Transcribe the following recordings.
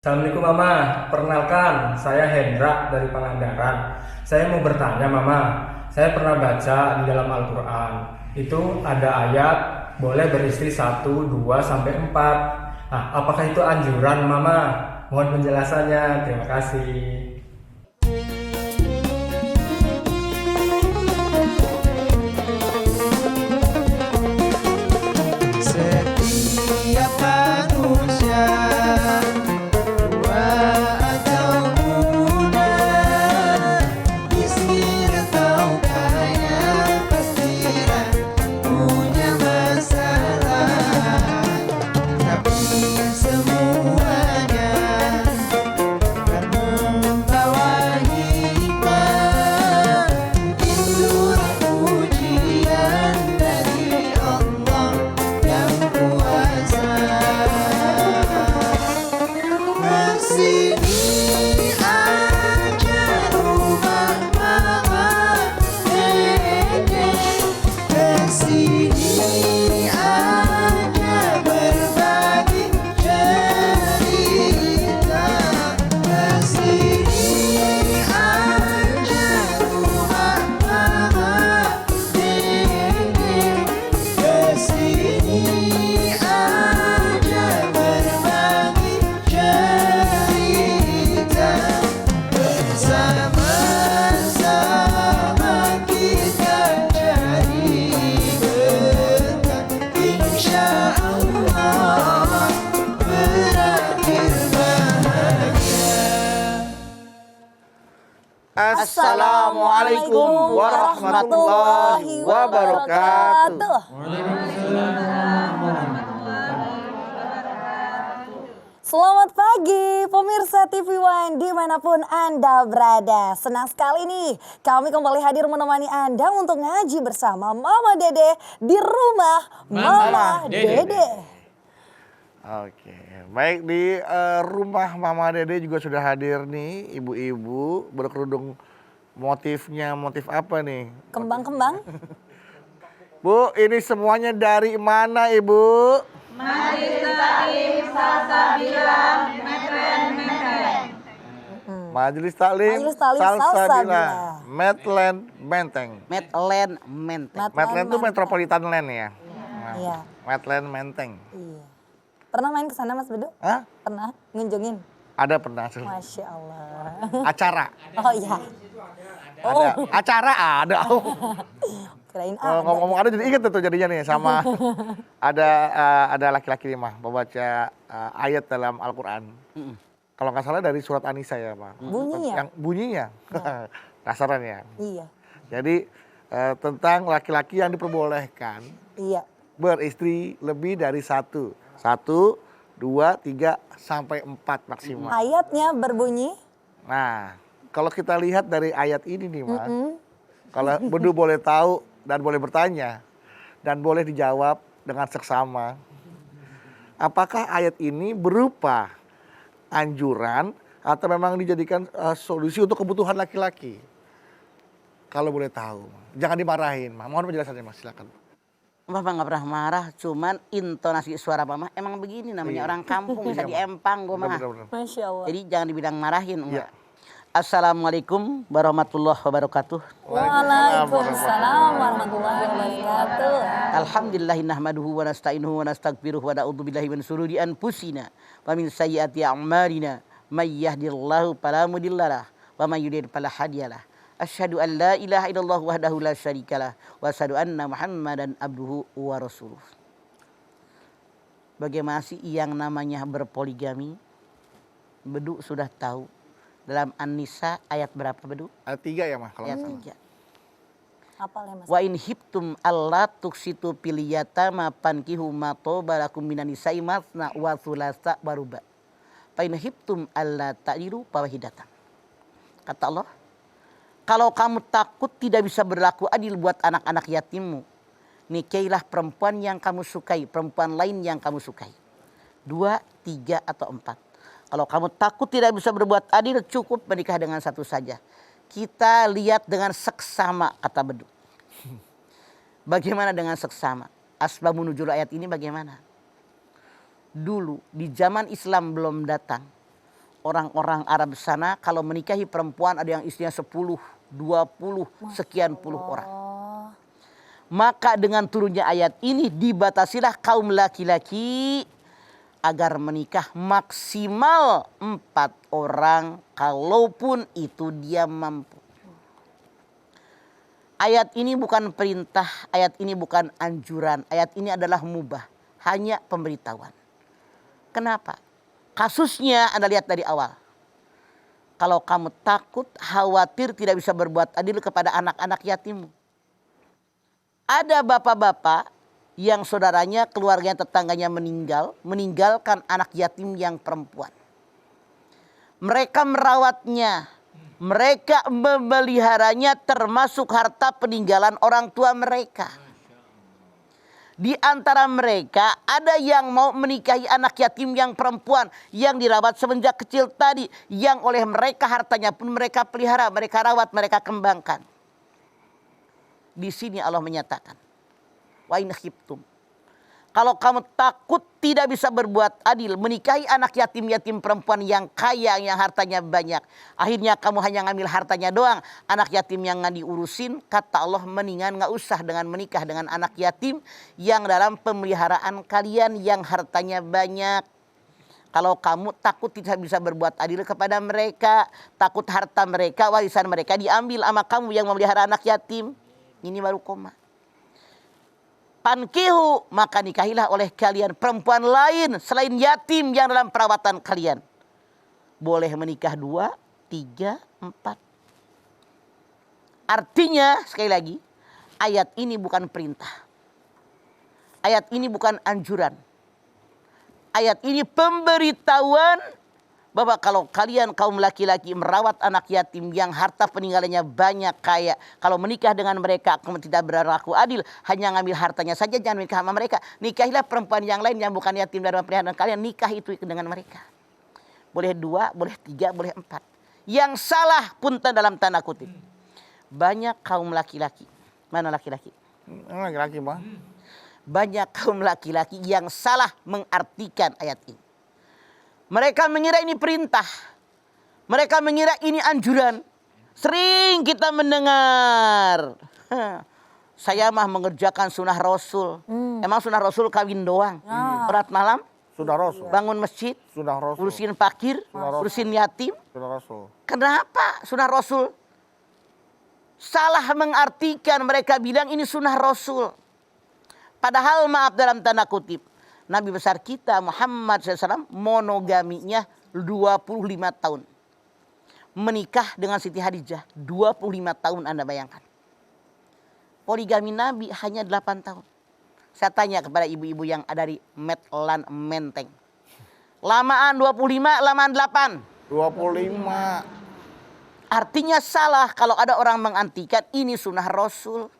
Assalamualaikum Mama, perkenalkan saya Hendra dari Pangandaran. Saya mau bertanya Mama, saya pernah baca di dalam Al-Quran itu ada ayat boleh beristri 1, 2, sampai 4. Nah, apakah itu anjuran Mama? Mohon penjelasannya, terima kasih. Setiap manusia tua atau muda, miskin atau kaya, pastilah punya masalah. Tapi semuanya akan membawa hikmah. Itulah ujian dari Allah yang kuasa. Kesini aja rumah mama dede, kesini aja berbagi cerita, kesini aja rumah mama dede, kesini aja berbagi cerita, bersama-sama kita cari berkah, insya Allah berakhir bahagia. Assalamualaikum warahmatullahi wabarakatuh. Selamat pagi pemirsa TV One dimanapun Anda berada. Senang sekali nih kami kembali hadir menemani Anda untuk ngaji bersama Mama Dede di rumah Mama Dede. Oke, baik di rumah Mama Dede juga sudah hadir nih ibu-ibu berkerudung. Motifnya motif apa nih? Kembang-kembang. Bu, ini semuanya dari mana Ibu? Majelis Taklim Majelis Taklim Salsabila. Medland Menteng. Medland Menteng. Medland itu Metropolitan Land ya. Nah, Iya. Medland Menteng. Iya. Pernah main ke sana Mas Bedu? Hah? Pernah ngunjungin? Ada pernah Masya Allah. acara. Oh iya. Ada acara ada. Kirain Ngomong-ngomong ada jadi inget tuh jadinya nih sama ada laki-laki nih mah membaca ayat dalam Al-Qur'an. Kalau nggak salah dari surat An-Nisa ya, Pak. Bunyinya? Yang bunyinya. Penasaran ya. Iya. Jadi tentang laki-laki yang diperbolehkan Iya. beristri lebih dari satu. 1, 2, 3 sampai 4 maksimal. Ayatnya berbunyi. Nah, kalau kita lihat dari ayat ini nih, Mas. Kalau Bedu boleh tahu dan boleh bertanya dan boleh dijawab dengan seksama. Apakah ayat ini berupa anjuran atau memang dijadikan solusi untuk kebutuhan laki-laki? Kalau boleh tahu, jangan dimarahin, Mas. Mohon penjelasannya, Mas. Silakan. Bapak nggak pernah marah, cuman intonasi suara Mama emang begini namanya orang kampung bisa diempang gue mah. Bener-bener. Masya Allah. Jadi jangan dibilang marahin. Iya. Assalamualaikum warahmatullahi wabarakatuh. Waalaikumsalam warahmatullahi wabarakatuh. Alhamdulillahi nahmaduhu wa nasta'inuhu wa nastaghfiruh wa na'udzu billahi min syururi anfusina wa min sayyiati a'malina may yahdihillahu fala mudhillalah wa may yudhlil fala hadiyalah. Asyhadu an la ilaha illallah wahdahu la syarikalah wa asyhadu anna Muhammadan abduhu wa rasuluh. Bagaimana sih yang namanya berpoligami? Bedu sudah tahu. Dalam An-Nisa ayat berapa Bedu? Ayat 3 ya, Mas. Kalau Ayat nggak salah. 3. Apa ya Mas? Wa in hibtum alla tuksitu fil yatama fankihu ma tobalakum minan nisa'i masna wa thulatsa wa ruba. Fa in hibtum alla ta'dilu fawahidatan. Kata Allah, kalau kamu takut tidak bisa berlaku adil buat anak-anak yatimmu, nikailah perempuan yang kamu sukai, perempuan lain yang kamu sukai. 2, 3 atau 4. Kalau kamu takut tidak bisa berbuat adil, cukup menikah dengan satu saja. Kita lihat dengan seksama, kata Bedu. Bagaimana dengan seksama? Asbabun nuzul ayat ini bagaimana? Dulu di zaman Islam belum datang, orang-orang Arab sana kalau menikahi perempuan ada yang istrinya 10, 20, sekian puluh orang. Maka dengan turunnya ayat ini dibatasilah kaum laki-laki agar menikah maksimal 4 orang kalaupun itu dia mampu. Ayat ini bukan perintah, ayat ini bukan anjuran, ayat ini adalah mubah, hanya pemberitahuan. Kenapa? Kasusnya Anda lihat dari awal. Kalau kamu takut, khawatir tidak bisa berbuat adil kepada anak-anak yatimmu. Ada bapak-bapak yang saudaranya, keluarganya, tetangganya meninggalkan anak yatim yang perempuan. Mereka merawatnya, mereka memeliharanya termasuk harta peninggalan orang tua mereka. Di antara mereka ada yang mau menikahi anak yatim yang perempuan yang dirawat semenjak kecil tadi, yang oleh mereka hartanya pun mereka pelihara, mereka rawat, mereka kembangkan. Di sini Allah menyatakan, wa in khiftum, kalau kamu takut tidak bisa berbuat adil, menikahi anak yatim-yatim perempuan yang kaya, yang hartanya banyak. Akhirnya kamu hanya ngambil hartanya doang. Anak yatim yang nggak diurusin, kata Allah mendingan nggak usah dengan menikah dengan anak yatim yang dalam pemeliharaan kalian yang hartanya banyak. Kalau kamu takut tidak bisa berbuat adil kepada mereka, takut harta mereka, warisan mereka diambil sama kamu yang memelihara anak yatim. Ini baru koma. Pankihu, maka nikahilah oleh kalian perempuan lain selain yatim yang dalam perawatan kalian. Boleh menikah 2, 3, 4. Artinya sekali lagi, ayat ini bukan perintah. Ayat ini bukan anjuran. Ayat ini pemberitahuan bahwa kalau kalian kaum laki-laki merawat anak yatim yang harta peninggalannya banyak kaya, kalau menikah dengan mereka kamu tidak berlaku adil, hanya ngambil hartanya saja, jangan menikah sama mereka. Nikahilah perempuan yang lain yang bukan yatim dalam peliharaan kalian, nikah itu dengan mereka. Boleh 2, boleh 3, boleh 4. Yang salah punten dalam tanda kutip. Banyak kaum laki-laki. Mana laki-laki? Laki-laki mah. Banyak kaum laki-laki yang salah mengartikan ayat ini. Mereka mengira ini perintah. Mereka mengira ini anjuran. Sering kita mendengar. Saya mah mengerjakan sunnah Rasul. Emang sunnah Rasul kawin doang. Berat malam, Sudah Rasul. bangun masjid, Sudah Rasul. urusin fakir, urusin yatim. Sudah Rasul. Kenapa sunnah Rasul? Salah mengartikan, mereka bilang ini sunnah Rasul. Padahal maaf dalam tanda kutip, Nabi besar kita Muhammad SAW monogaminya 25 tahun. Menikah dengan Siti Hadijah 25 tahun, Anda bayangkan. Poligami Nabi hanya 8 tahun. Saya tanya kepada ibu-ibu yang ada di Medlan Menteng. Lamaan 25, lamaan 8. 25. Artinya salah kalau ada orang mengantikan ini sunnah Rasul.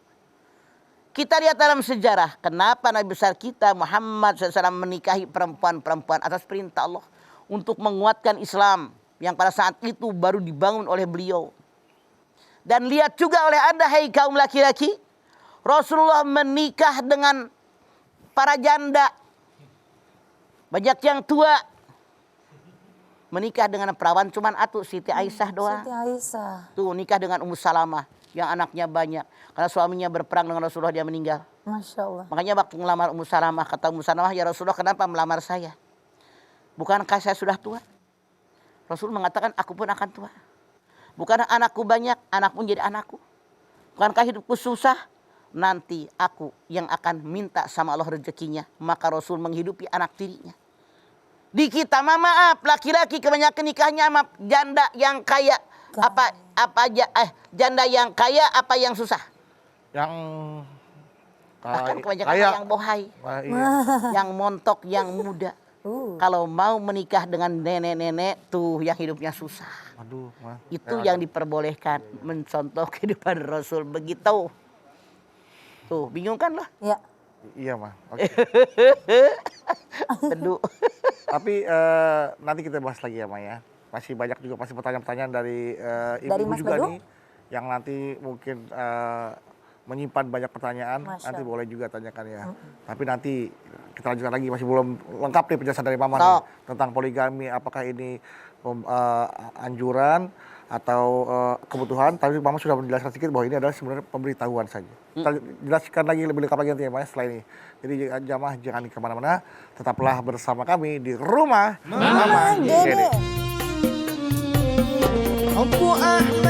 Kita lihat dalam sejarah, kenapa Nabi besar kita Muhammad SAW menikahi perempuan-perempuan atas perintah Allah untuk menguatkan Islam yang pada saat itu baru dibangun oleh beliau. Dan lihat juga oleh Anda, hai kaum laki-laki, Rasulullah menikah dengan para janda. Banyak yang tua. Menikah dengan perawan cuman atuh Siti Aisyah doang. Siti Aisyah. Tuh nikah dengan Ummu Salamah yang anaknya banyak. Karena suaminya berperang dengan Rasulullah, dia meninggal. Masya Allah. Makanya waktu melamar Ummu Salamah, kata Ummu Salamah, ya Rasulullah kenapa melamar saya? Bukankah saya sudah tua? Rasul mengatakan aku pun akan tua. Bukankah anakku banyak, anak pun jadi anakku. Bukankah hidupku susah? Nanti aku yang akan minta sama Allah rezekinya. Maka Rasul menghidupi anak tirinya. Di kita maaf, laki-laki kebanyakan nikahnya sama janda yang kaya. Janda yang kaya apa yang susah? Yang Bahkan kebanyakan kaya. yang bohai, Iya. yang montok, yang muda. Kalau mau menikah dengan nenek-nenek tuh yang hidupnya susah. Aduh, mah. Itu yang diperbolehkan, mencontoh kehidupan Rasul begitu. Tuh, bingung kan lah? Ya. Iya mah. Oke. Teduh. Tapi nanti kita bahas lagi ya Maya. Masih banyak juga pasti pertanyaan-pertanyaan dari Dari ibu Mas juga Bedu? nih yang nanti mungkin menyimpan banyak pertanyaan. Masya Nanti Allah. boleh juga tanyakan ya. Tapi nanti kita lanjutkan lagi, masih belum lengkap nih penjelasan dari Mama Sok. nih tentang poligami. Apakah ini anjuran atau kebutuhan, tapi Mama sudah menjelaskan sedikit bahwa ini adalah sebenarnya pemberitahuan saja. Kita jelaskan lagi lebih lengkap lagi nanti ya Mas setelah ini. Jadi jamaah jangan kemana-mana, tetaplah bersama kami di rumah Mama Dede. Abu Ahmad